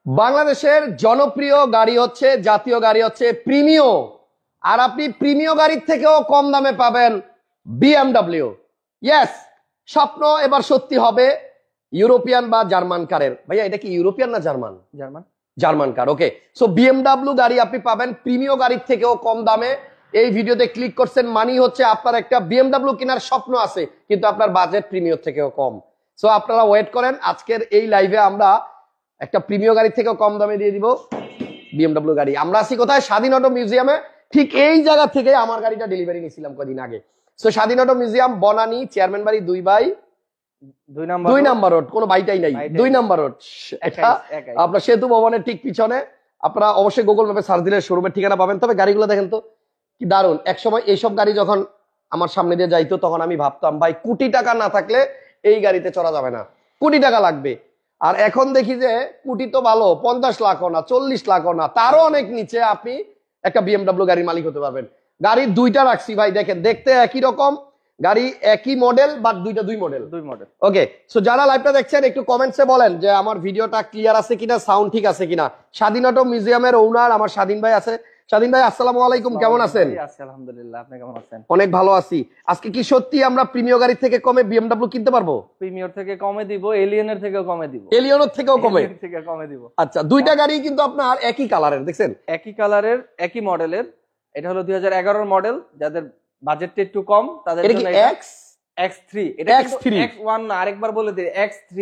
বাংলাদেশের জনপ্রিয় গাড়ি হচ্ছে, জাতীয় গাড়ি হচ্ছে প্রিমিও। আর আপনি প্রিমিও গাড়ির থেকেও কম দামে পাবেন বিএমডব্লিউ। ইয়েস, স্বপ্ন এবার সত্যি হবে ইউরোপিয়ান বা জার্মান কারের। ভাইয়া এটা কি ইউরোপিয়ান না German? German. German car. Okay, so BMW গাড়ি আপনি পাবেন প্রিমিও গাড়ির থেকেও কম দামে। এই ভিডিওতে ক্লিক করছেন মানি হচ্ছে আপনার একটা বিএমডব্লিউ কেনার স্বপ্ন আছে, কিন্তু আপনার বাজেট প্রিমিও থেকেও কম। সো আপনারা ওয়েট করেন, আজকের এই লাইভে আমরা একটা প্রিমিয় গাড়ি থেকেও কম দামে দিয়ে দিব বিএমডব্লিউ গাড়ি। আমরা আছি কোথায়? স্বাধীন অটো মিউজিয়ামে। ঠিক এই জায়গা থেকে আমার গাড়িটা ডেলিভারি নিয়েছিলাম কদিন আগে। সো স্বাধীন অটো মিউজিয়াম, বনানী, চেয়ারম্যান বাড়ি 2 বাই 2 নাম্বার রোড। কোনো বাইটাই নাই, 2 নাম্বার রোড। এটা আপনার সেতু ভবনের ঠিক পিছনে। আপনারা অবশ্যই গুগল ম্যাপে সার্চ দিলে শোরুমের ঠিকানা পাবেন। তবে গাড়িগুলো দেখেন তো কি দারুণ। একসময় এইসব গাড়ি যখন আমার সামনে দিয়ে যাইতো তখন আমি ভাবতাম ভাই কোটি টাকা না থাকলে এই গাড়িতে চড়া যাবে না, কোটি টাকা লাগবে। আর এখন দেখি যে কোটি তো ভালো, 50 লাখও না, 40 লাখও না, তারও অনেক নিচে আপনি একটা বিএমডব্লিউ গাড়ির মালিক হতে পারবেন। গাড়ির দুইটা রাখছি ভাই, দেখেন দেখতে একই রকম, গাড়ি একই মডেল, বাট দুই মডেল। ওকে, সো যারা লাইভটা দেখছেন একটু কমেন্টসে বলেন যে আমার ভিডিওটা ক্লিয়ার আছে কিনা, সাউন্ড ঠিক আছে কিনা। স্বাধীন অটো মিউজিয়ামের ওনার আমার স্বাধীন ভাই আছে। স্বাধীন ভাই আসসালামু আলাইকুম, কেমন আছেন? আলহামদুলিল্লাহ, আপনি কেমন আছেন? অনেক ভালো আছি। আজকে কি সত্যি আমরা প্রিমিয় গাড়ি থেকে কমে বিএমডব্লিউ কিনতে পারবো? প্রিমিয়র থেকে কমে দিব, এলিয়নের থেকেও কমে দিব। এলিয়নের থেকেও কমে দিব। আচ্ছা, দুইটা গাড়ি কিন্তু আপনার একই কালারের, দেখছেন? একই কালারের, একই মডেলের। এটা হলো 2011 মডেল। যাদের বাজেটটা একটু কম তাদের জন্য X3। এটা কিন্তু X1 না, আরেকবার বলে দিই X3।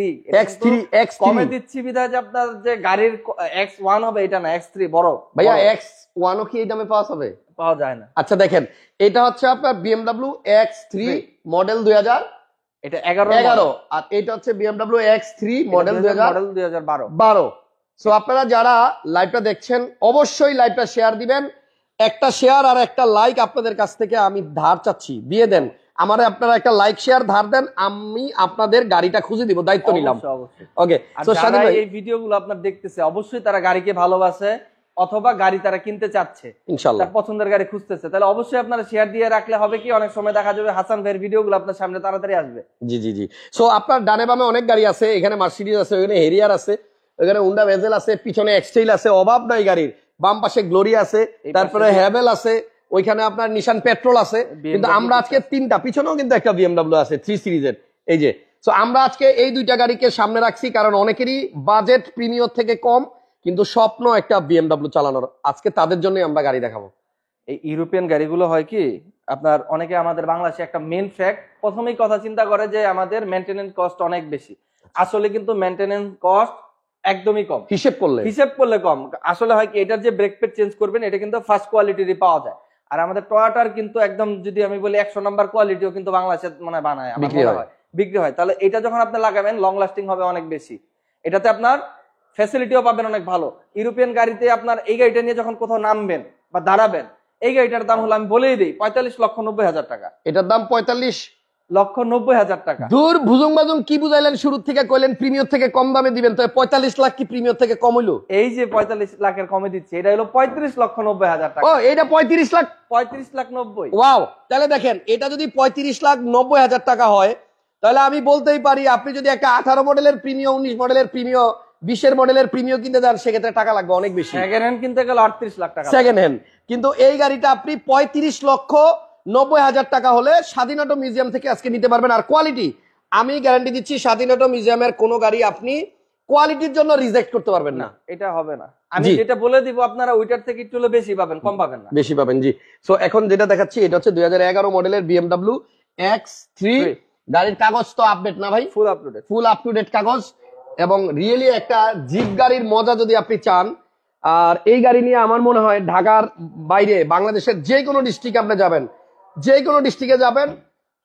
কমে দিচ্ছি বিধায় যে আপনার যে গাড়ির X1 হবে এটা না, X3 বড়। ভাইয়া X1 ও কি এই দামে পাওয়া যাবে? পাওয়া যায় না। আচ্ছা দেখেন, এটা হচ্ছে আপনার BMW X3 মডেল 2000, এটা 11। আর এটা হচ্ছে BMW X3 মডেল 2012। সো আপনারা যারা লাইভটা দেখছেন অবশ্যই লাইভটা শেয়ার দিবেন। একটা শেয়ার আর একটা লাইক আপনাদের কাছ থেকে আমি ধার চাচ্ছি, দিয়ে দেন আমারে। আপনারা একটা লাইক শেয়ার ধার দেন, আমি আপনাদের গাড়িটা খুঁজে দিব, দায়িত্ব নিলাম। ওকে, সো যারা এই ভিডিওগুলো আপনারা দেখতেছে অবশ্যই তারা গাড়িকে ভালোবাসে অথবা গাড়ি তারা কিনতে চাচ্ছে, ইনশাআল্লাহ তার পছন্দের গাড়ি খুঁজতেছে, তাহলে অবশ্যই আপনারা শেয়ার দিয়ে রাখলে হবে কি অনেক সময় দেখা যাবে হাসান ভাইয়ের ভিডিওগুলো আপনার সামনে তাড়াতাড়ি আসবে। জি জি জি। সো আপনার ডানে বামে অনেক গাড়ি আছে, এখানে মার্সিডিজ আছে, ওখানে হেরিয়ার আছে, ওখানে হুন্ডা ভেজেল আছে, পিছনে এক্সটেইল আছে, অভাব নাই গাড়ির। বাম পাশে গ্লোরি আছে, তারপরে হ্যাভেল আছে, ওইখানে আপনার নিশান পেট্রোল আছে। কিন্তু আমরা আজকে তিনটা, পিছনেও কিন্তু একটা বিএমডব্লিউ আছে 3 সিরিজের, এই যে। সো আমরা আজকে এই দুইটা গাড়িকে সামনে রাখছি কারণ অনেকেরই বাজেট প্রিমিয়র থেকে কম, কিন্তু স্বপ্ন একটা বিএমডব্লিউ চালানোর। আজকে তাদের জন্যই আমরা গাড়ি দেখাবো। এই ইউরোপিয়ান গাড়িগুলো হয় কি আপনার, অনেকে আমাদের বাংলাদেশে একটা মেইন ফ্যাক্ট প্রথমেই কথা চিন্তা করে যে আমাদের মেইনটেনেন্স কস্ট অনেক বেশি। আসলে কিন্তু মেইনটেনেন্স কস্ট একদমই কম, হিসেব করলে কম। আসলে হয় কি, এটার যে ব্রেক প্যাড চেঞ্জ করবেন এটা কিন্তু ফার্স্ট কোয়ালিটিরই পাওয়া যায়। আর আমাদের টয়োটার কিন্তু একদম যদি আমি বলি 100 নাম্বার কোয়ালিটিও কিন্তু বাংলাদেশে মানে বানায়, বিক্রি হয়। তাহলে এটা যখন আপনি লাগাবেন লং লাস্টিং হবে অনেক বেশি। এটাতে আপনার ফ্যাসিলিটিও পাবেন অনেক ভালো। ইউরোপিয়ান গাড়িতে আপনার এই গাড়িটা নিয়ে যখন কোথাও নামবেন বা দাঁড়াবেন, এই গাড়িটার দাম হলো আমি বলেই দিই 45,90,000 টাকা। এটার দাম 45,90,000 টাকা। দূর ভুজুং বাজুং কি বুঝাইলেন? শুরু থেকে কইলেন প্রিমিয়র থেকে কম দামে দিবেন, তো 45 লাখ কি প্রিমিয়র থেকে কম হইলো? এই যে 45 লাখের কমে দিচ্ছে, এটা হলো 35,90,000 টাকা। ও, এটা 35,90,000। ওয়াও, তাহলে দেখেন এটা যদি 35,90,000 টাকা হয়, তাহলে আমি বলতেই পারি আপনি যদি একটা 18 মডেলের প্রিমিয়, 19 মডেলের প্রিমিয়, 20 মডেলের প্রিমিয় কিনতে যান, সেক্ষেত্রে টাকা লাগবে অনেক বেশি। সেকেন্ড হ্যান্ড কিনতে গেলে 38 লাখ টাকা সেকেন্ড হ্যান্ড। কিন্তু এই গাড়িটা আপনি 35,90,000 টাকা হলে স্বাধীন অটো মিউজিয়াম থেকে আজকে নিতে পারবেন। আর কোয়ালিটি আমি গ্যারান্টি দিচ্ছি, স্বাধীন অটো মিউজিয়ামের কোনো গাড়ি আপনি কোয়ালিটির জন্য রিজেক্ট করতে পারবেন না। এটা হবে না, আমি যেটা বলে দিব আপনারা ওইটার থেকে একটু বেশি পাবেন, কম পাবেন না, বেশি পাবেন। জি। সো এখন যেটা দেখাচ্ছি এটা হচ্ছে 2011 মডেলের BMW X3। গাড়ির কাগজ তো আপডেট না ভাই? ফুল আপ টু ডেট কাগজ। এবং রিয়েলি একটা জিপ গাড়ির মজা যদি আপনি চান, আর এই গাড়ি নিয়ে আমার মনে হয় ঢাকার বাইরে বাংলাদেশের যে কোনো ডিস্ট্রিক্টে আপনি যাবেন, যে কোনো ডিস্ট্রিক্টে যাবেন,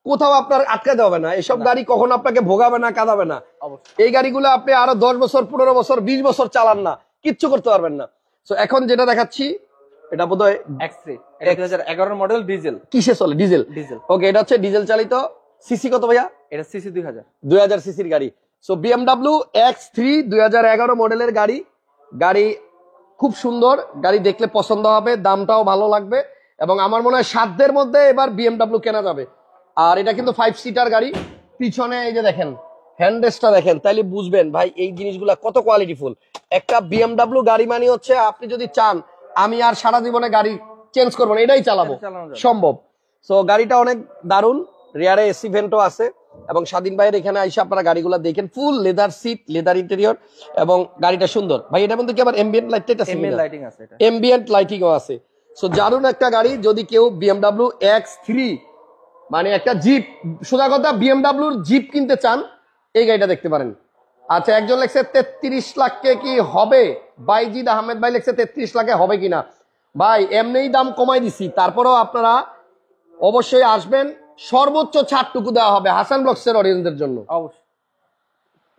কোথাও আপনার আটকাতে হবে না। এসব গাড়ি কখনো আপনাকে ভোগাবে না, কাঁদাবে না। এই গাড়িগুলো আপনি আরো 10 বছর, 15 বছর, 20 বছর চালান না, কিচ্ছু করতে পারবেন না। সো এখন যেটা দেখাচ্ছি এটা বোধহয় X3, এটা 2011 মডেল, ডিজেল। কিসে চলে? ডিজেল। ওকে, এটা হচ্ছে ডিজেল চালিত। সিসি কত ভাইয়া? এটা সিসি 2000 সিসির গাড়ি। সো BMW X3 2011 মডেলের গাড়ি। গাড়ি খুব সুন্দর, গাড়ি দেখলে পছন্দ হবে, দামটাও ভালো লাগবে, এবং আমার মনে হয় সাধ্যের মধ্যে এবার BMW কেনা যাবে। আর এটা কিন্তু 5 সিটার গাড়ি। পিছনে এই যে দেখেন হ্যান্ডরেস্টটা দেখেন, তাইলে বুঝবেন ভাই এই জিনিসগুলা কত কোয়ালিটিফুল। একটা বিএমডাব্লিউ গাড়ি মানে হচ্ছে আপনি যদি চান আমি আর সারা জীবনে গাড়ি চেঞ্জ করবো না, এটাই চালাবো, সম্ভব। সো গাড়িটা অনেক দারুণ, রিয়ারে এসি ভেন্টও আছে এবং স্বাধীন ভাইয়ের এখানে আইসা আপনারা গাড়িগুলো দেখেন, full leather seat, leather interior এবং গাড়িটা সুন্দর। ভাই এটার মধ্যে কি আবার এমবিয়েন্ট লাইটিং আছে? এমবিয়েন্ট লাইটিংও আছে। সো জানুন একটা গাড়ি, যদি কেউ বিএমডাব্লিউ X3 মানে একটা জিপ, সোজা কথা বিএমডাব্লিউর জিপ কিনতে চান এই গাড়িটা দেখতে পারেন। আচ্ছা, একজন লেখছে 33 লাখে কি হবে? বাইজিদ আহমেদ ভাই লেখছে 33 লাখে হবে কিনা। ভাই এমনিই দাম কমাই দিছি, তারপরেও আপনারা অবশ্যই আসবেন, সর্বোচ্চ ছাড়টুকু দেওয়া হবে হাসান ব্লগসের অডিয়েন্সদের জন্য অবশ্যই।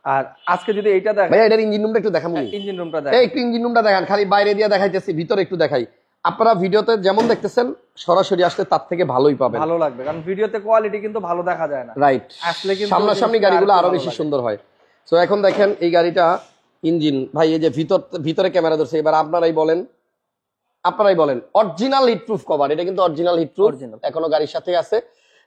আর আজকে যদি এইটা দেখেন, ভাই এটার ইঞ্জিন রুমটা একটু দেখাবো। ইঞ্জিন রুমটা দেখেন, একটু ইঞ্জিন রুমটা দেখেন, খালি বাইরে দিয়ে দেখাইতেছি, ভিতরে একটু দেখাই। আপনারা ভিডিওতে যেমন দেখতেছেন সরাসরি আসলে তার থেকে ভালোই পাবেন, ভালো লাগবে, কারণ ভিডিওতে কোয়ালিটি কিন্তু ভালো দেখা যায় না, রাইট। আসলে কিন্তু সামনাসামনি গাড়িগুলো আরো বেশি সুন্দর হয়। তো এখন দেখেন এই গাড়িটা ইঞ্জিন, ভাই এই যে ভিতরে ক্যামেরা ধরছে, এবার আপনারাই বলেন অরিজিনাল হিটপ্রুফ কভার, এটা কিন্তু অরিজিনাল হিটপ্রুফ, এখনো গাড়ির সাথে আছে।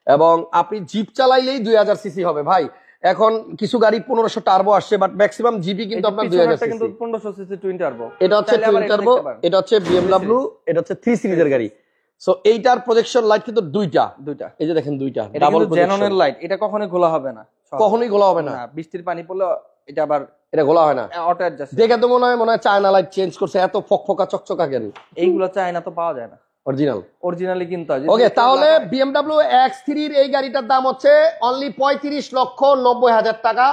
এবং আপনি জিপ চালাইলেই 2000 সিসি হবে ভাই। এখন কিছু গাড়ি 1500 টার্বো আসছে, বাট ম্যাক্সিমাম জিপি কিন্তু আপনার 2000 সিসি, কিন্তু 1500 সিসি টুইন টার্বো। এটা হচ্ছে টুইন টার্বো, এটা হচ্ছে বিএমডব্লিউ, এটা হচ্ছে 3 সিরিজের গাড়ি। সো এইটার প্রজেকশন লাইট কিন্তু দুইটা, এই যে দেখেন দুইটা ডাবল জেননের লাইট, এটা কখনোই খোলা হবে না, কখনোই খোলা হবে না। বৃষ্টির পানি পড়লে এটা আবার এটা খোলা হয় না, অটো অ্যাডজাস্ট। দেখে তো মনে হয় চায়না লাইট চেঞ্জ করছে, এত ফকফকা চকচকা কেন? এইগুলো চায়না তো পাওয়া যায় না, অরিজিনালি কিনতে হয়। ওকে, তাহলে বিএমডব্লিউ X3 এর এই গাড়িটার দাম হচ্ছে অনলি 35,90,000 টাকা।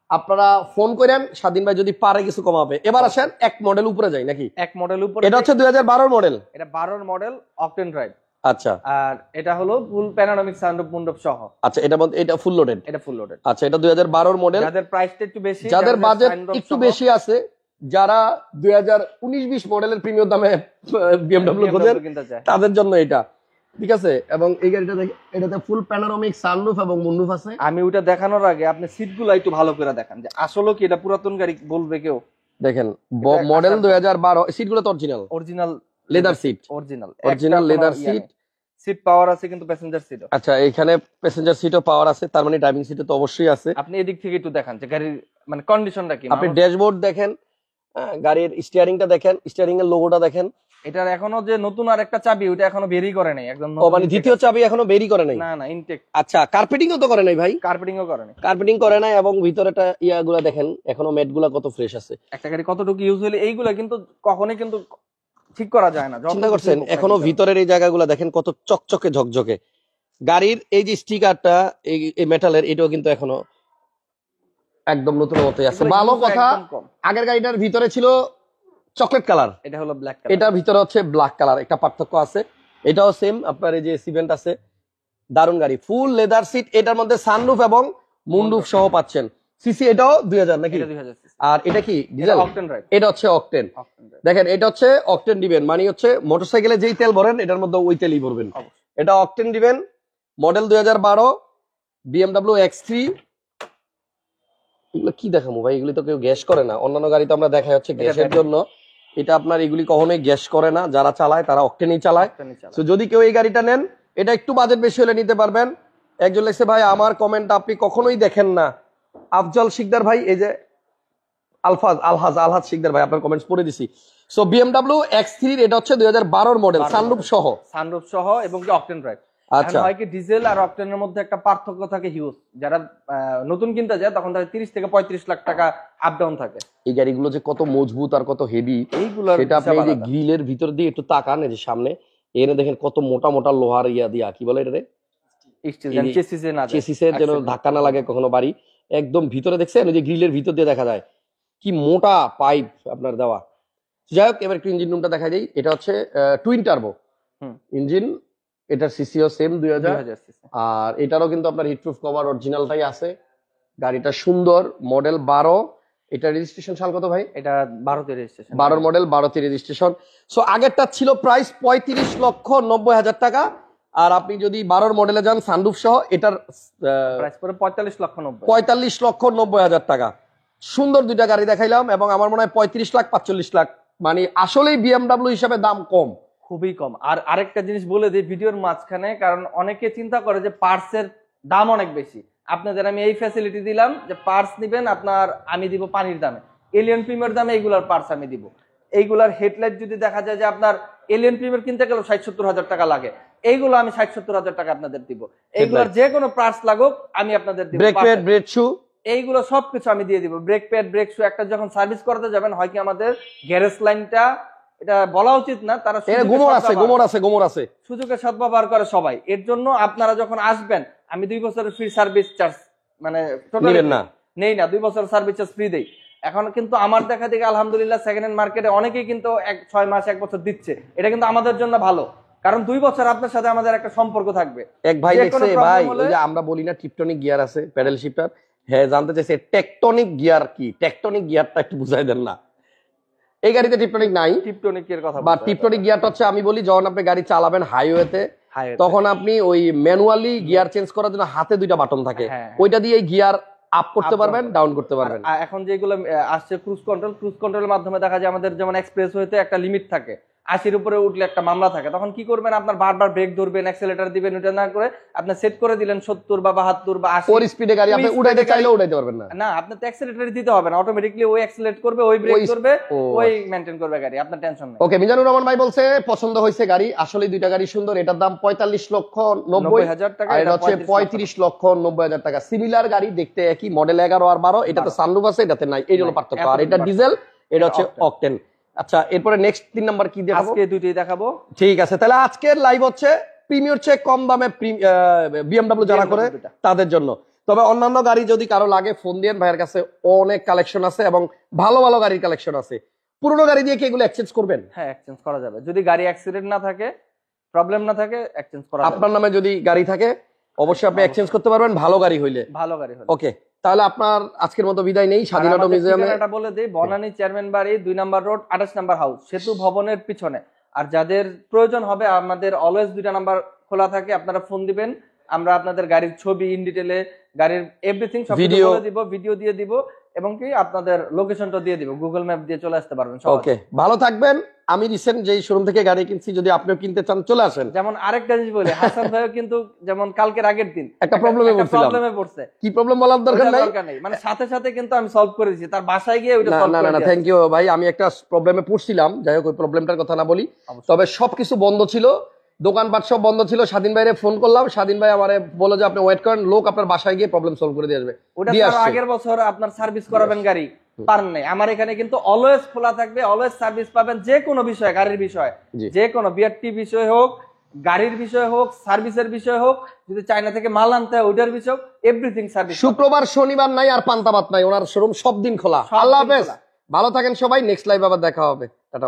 আপনারা ফোন করেন, স্বাধীন ভাই যদি পারে কিছু কমাবে। এবার আসেন এক মডেল উপরে যাই নাকি? এক মডেল উপরে, এটা হচ্ছে 2012 মডেল, এটা 12 মডেল অকটেন ড্রাইভ। আচ্ছা, আর এটা হলো ফুল প্যানোরামিক সানরুফ মুন্ডপ সহ। আচ্ছা, এটা ফুল লোডেড, এটা ফুল লোডেড। আচ্ছা, এটা 2012 মডেল। যাদের প্রাইসটা একটু বেশি, যাদের বাজেট একটু বেশি আছে, যারা 2019-20 মডেলের প্রিমিয়াম দামে বিএমডব্লিউ খোঁজেন তাদের জন্য এটা ঠিক আছে। এবং এই গাড়িটা দেখে, এটাতে ফুল প্যানোরামিক সানরুফ এবং মুনরুফ আছে। আমি ওটা দেখানোর আগে আপনি সিটগুলো একটু ভালো করে দেখান, যে আসলে কি এটা পুরাতন গাড়ি বলবে কেউ। দেখেন মডেল 2012, সিটগুলো তো original leather seat, original leather seat power আছে, কিন্তু প্যাসেঞ্জার সিটও। আচ্ছা, এখানে প্যাসেঞ্জার সিটও পাওয়ার আছে, তার মানে ড্রাইভিং সিটও তো অবশ্যই আছে। আপনি এদিক থেকে একটু দেখান যে গাড়ির মানে কন্ডিশনটা কি। আপনি ড্যাশবোর্ড দেখেন, গাড়ির স্টিয়ারিংটা দেখেন, স্টিয়ারিং এর লোগোটা দেখেন। এটার এখনো যে নতুন আর একটা চাবি, ওটা এখনো বেরি করে নাই একদম, মানে দ্বিতীয় চাবি এখনো বেরি করে নাই? না, ইনটেক। আচ্ছা, কার্পেটিংও তো করে নাই ভাই? কার্পেটিংও করে নাই, কার্পেটিং করে নাই। এবং ভিতরেটা ইয়াগুলা দেখেন, এখনো ম্যাটগুলা কত ফ্রেশ আছে। একটা গাড়ি কতটুকু ইউজ হলে এইগুলা কিন্তু কখনোই কিন্তু ঠিক করা যায় না। চিন্তা করছেন, এখনো ভিতরের এই জায়গাগুলো দেখেন কত চকচকে ঝকঝকে। গাড়ির এই যে স্টিকারটা এই মেটালের, এটাও কিন্তু এখনো একদম নতুন মতোই আছে। ভালো কথা, আগের গাড়িটার ভিতরে ছিল চকলেট কালার, এটা হলো ব্ল্যাক কালার, এটার ভিতরে হচ্ছে ব্ল্যাক কালার, একটা পার্থক্য আছে। এটাও সেম, আপনার এই যে সিভেন্ট আছে, দারুণ গাড়ি, ফুল লেদার সিট, এটার মধ্যে সানরুফ এবং মুনরুফ সহ পাচ্ছেন। সিসি এটাও 2000 নাকি? আর এটা কি ডিজেল? এটা হচ্ছে অকটেন। দেখেন, এটা হচ্ছে অকটেন দিবেন, মানে হচ্ছে মোটরসাইকেলে যেই তেল ভরেন এটার মধ্যে ওই তেলই ভরবেন। এটা অকটেন দিবেন, মডেল 2012, বিএমডব্লিউ X3। এগুলো কি দেখাবো ভাই, এগুলি তো কেউ গ্যাস করে না। অন্যান্য গাড়ি তো আমরা দেখাই হচ্ছে গ্যাসের জন্য, এটা আপনার এগুলি কখনোই গ্যাস করে না। যারা চালায় তারা অকটেনই চালায়। তো যদি কেউ এই গাড়িটা নেন, এটা একটু বাজেট বেশি হলে নিতে পারবেন। একজন লেখছে ভাই আমার কমেন্ট আপনি কখনোই দেখেন না। আফজল শিকদার ভাই, এই যে আলহাজ শিকদার ভাই, আপনার কমেন্টস পড়ে দিছি। সো বিএমডব্লিউ X3 এটা হচ্ছে 2012 মডেল, সানরুফ সহ এবং অকটেন ড্রাইভ। আচ্ছা, হয় কি ডিজেল আর অকটেনের মধ্যে একটা পার্থক্য থাকে হিউজ। যারা নতুন কিনতে যায় তখন তাদের 30 থেকে 35 লাখ টাকা আপ ডাউন থাকে। এই গাড়িগুলো যে কত মজবুত আর কত হেভি, সেটা আপনি এই যে গ্রিলের ভিতর দিয়ে একটু তাকান, এই যে সামনে এনে দেখেন কত মোটা মোটা লোহার ইয়া দিয়া, কি বলে এটা, চেসিসের যেন ধাক্কা না লাগে কখনো বাড়ি। একদম ভিতরে দেখছেন ওই যে গ্রিলের ভিতর দিয়ে দেখা যায় কি মোটা পাইপ আপনার দেওয়া। যাই হোক, এবার একটু ইঞ্জিন রুমটা দেখা যায়। এটা হচ্ছে টুইন টার্বো ইঞ্জিন, এটার সিসিও সেম 2000। আর এটারও কিন্তু আপনার হিটপ্রুফ কভার অরিজিনালটাই আছে। গাড়িটা সুন্দর, মডেল 12। এটা রেজিস্ট্রেশন সাল কত ভাই? এটা 12 তে রেজিস্ট্রেশন, 12 মডেল, 12 তে রেজিস্ট্রেশন। সো আগেরটা ছিল প্রাইস 35,90,000 টাকা। আর আপনি যদি 12 মডেলে যান সানরুফ সহ, এটার প্রাইস পড়ে 45,90,000, 45,90,000 টাকা। সুন্দর দুইটা গাড়ি দেখাইলাম, এবং আমার মনে হয় 35 লাখ 45 লাখ, মানে আসলেই বিএমডব্লিউ হিসাবে দাম কম, খুবই কম। আর আরেকটা জিনিস বলে দিই ভিডিওর মাঝখানে, কারণ অনেকে চিন্তা করে যে পার্টসের দাম অনেক বেশি। আপনাদের আমি এই ফ্যাসিলিটি দিলাম যে পার্টস নিবেন আপনার, আমি দিব পানির দামে, এলিয়ন প্রিমিয়ার দামে এইগুলার পার্টস আমি দিব। এইগুলার হেডলাইট যদি দেখা যায় যে আপনার এলিয়ন প্রিমিয়ার কিনতে গেলে 60-70 হাজার টাকা লাগে, এইগুলো আমি 60-70 হাজার টাকা আপনাদের দিব। এইগুলোর যে কোনো পার্টস লাগুক আমি আপনাদের দিব। ব্রেক প্যাড, ব্রেক শু, এইগুলো সবকিছু আমি দিয়ে দিব। ব্রেক প্যাড, ব্রেক শু, একটা যখন সার্ভিস করতে যাবেন হয় কি আমাদের গ্যারেজ লাইনটা, এটা বলা উচিত না, তারা গোমর আছে সুযোগের সদ্ব্যবহার করে সবাই। এর জন্য আপনারা যখন আসবেন আমি 2 বছরের ফ্রি সার্ভিস চার্জ মানে নেই না, 2 বছর সার্ভিস চার্জ ফ্রি দেই। এখন কিন্তু আমার দেখা দেখে আলহামদুলিল্লাহ সেকেন্ড হ্যান্ড মার্কেটে অনেকেই কিন্তু 6 মাস 1 বছর দিচ্ছে। এটা কিন্তু আমাদের জন্য ভালো, কারণ 2 বছর আপনার সাথে আমাদের একটা সম্পর্ক থাকবে। এক ভাই দেখছে ভাই, ওই যে আমরা বলি না টিপটনিক গিয়ার আছে প্যাডেল শিফটার, হ্যাঁ জানতে চাইছে টেকটনিক গিয়ার কি, টেকটনিক গিয়ারটা একটু বুঝাই দেন না। এই গাড়িতে টিপটনিক নাই। টিপটনিকের কথা বা টিপটনিক গিয়ারটা হচ্ছে আমি বলি যখন আপনি গাড়ি চালাবেন হাইওয়েতে, তখন আপনি ওই ম্যানুয়ালি গিয়ার চেঞ্জ করার জন্য হাতে 2টা বাটন থাকে, ওইটা দিয়ে গিয়ার আপ করতে পারবেন, ডাউন করতে পারবেন। এখন যেগুলো আসছে ক্রুজ কন্ট্রোলের মাধ্যমে দেখা যায় আমাদের যেমন এক্সপ্রেস হইতে একটা লিমিট থাকে, 80-র উপরে উঠলে একটা মামলা থাকে, তখন কি করবেন আপনার বারবার ব্রেক ধরবেন, অ্যাক্সেলেটর দিবেন, ওটা না করে আপনি সেট করে দিলেন 70 বা 72 বা 80 ওর স্পিডে গাড়ি আপনি উড়াইতে চাইলেও উড়াইতে পারবেন না। না, আপনি তো অ্যাক্সেলেটর দিতে হবে না, অটোমেটিক্যালি ওই অ্যাক্সেলেট করবে, ওই ব্রেক করবে, ওই মেইনটেইন করবে গাড়ি, আপনার টেনশন নাই। ওকে, মিজানুর রহমান ভাই বলছে পছন্দ হয়েছে গাড়ি, আসলে দুইটা গাড়ি সুন্দর, এটার দাম 45,90,000 টাকা, এটা হচ্ছে 35,90,000 টাকা। সিমিলার গাড়ি দেখতে একই, মডেল 11 আর 12, এটাতে সানরুফ আছে, এটাতে নাই, এই হলো পার্থক্য। আর এটা ডিজেল, এটা হচ্ছে অকটেন। আচ্ছা, এরপরে নেক্সট 3 নাম্বার কি দেখাবো? আজকে দুটোই দেখাবো। ঠিক আছে, তাহলে আজকের লাইভ হচ্ছে প্রিমিয়ার চেয়ে কম দামে বিএমডব্লিউ যারা করে তাদের জন্য। তবে অন্যান্য গাড়ি যদি কারো লাগে ফোন দিয়েন, ভাইয়ের কাছে অনেক কালেকশন আছে এবং ভালো ভালো গাড়ির কালেকশন আছে। পুরনো গাড়ি দিয়ে কি এগুলো এক্সচেঞ্জ করবেন? হ্যাঁ, এক্সচেঞ্জ করা যাবে, যদি গাড়ি অ্যাক্সিডেন্ট না থাকে, প্রবলেম না থাকে, এক্সচেঞ্জ করা যাবে। আপনার নামে যদি গাড়ি থাকে অবশ্যই আপনি এক্সচেঞ্জ করতে পারবেন, ভালো গাড়ি হইলে। ওকে, তাহলে আপনার আজকের মতো বিদায় নেই। স্বাধীনতা মিউজিয়ামে এটা বলে দেই, বনানী চেয়ারম্যান বাড়ি 2 নম্বর রোড 28 নম্বর হাউস, সেতু ভবনের পিছনে। আর যাদের প্রয়োজন হবে আমাদের অলওয়েজ 2টা নাম্বার খোলা থাকে, আপনারা ফোন দিবেন, আমরা আপনাদের গাড়ির ছবি ইন ডিটেইলে, গাড়ির এভরিথিং সব বলে দিব, ভিডিও দিয়ে দিব, এবং কি আপনাদের লোকেশনটা দিয়ে দিব, গুগল ম্যাপ দিয়ে চলে আসতে পারবেন। ওকে, ভালো থাকবেন। আমি রিসেন্ট যেই শোরুম থেকে গাড়ি কিনছি, যদি আপনিও কিনতে চান চলে আসেন। যেমন আরেকটা জিনিস বলি, হাসান ভাইও কিন্তু যেমন কালকের আগের দিন একটা প্রবলেমে পড়ছে। কি প্রবলেম বলার দরকার নাই, মানে সাথে সাথে কিন্তু আমি সলভ করে দিয়েছি, তার বাসায় গিয়ে ওইটা সলভ করে দিয়েছি। না, থ্যাংক ইউ ভাই। আমি একটা প্রবলেমে পড়ছিলাম, যাই হোক ওই প্রবলেমটার কথা না বলি। তবে সবকিছু বন্ধ ছিল, দোকানপাট সব বন্ধ ছিল। স্বাধীন ভাইরে ফোন করলাম, স্বাধীন ভাই আমারে বলে যে আপনি ওয়েট করেন, লোক আপনার বাসায় গিয়ে প্রবলেম সলভ করে দিয়ে আসবে। ওটা আগের বছর আপনার সার্ভিস করাবেন গাড়ি, পারেন নাই, আমার এখানে কিন্তু অলওয়েজ খোলা থাকবে, অলওয়েজ সার্ভিস পাবেন, যে কোনো বিষয়, গাড়ির বিষয়, যে কোনো বিআরটি বিষয় হোক, গাড়ির বিষয় হোক, সার্ভিসের বিষয় হোক, যদি চায়না থেকে মাল আনতে হয় ওইটার বিষয়, এভরিথিং সার্ভিস। শুক্রবার শনিবার নাই আর পান্তাবাত নাই, ওনার শোরুম সব দিন খোলা। আল্লাহ হাফেজ, ভালো থাকেন সবাই। নেক্সট লাইভ আবার দেখা হবে। টাটা।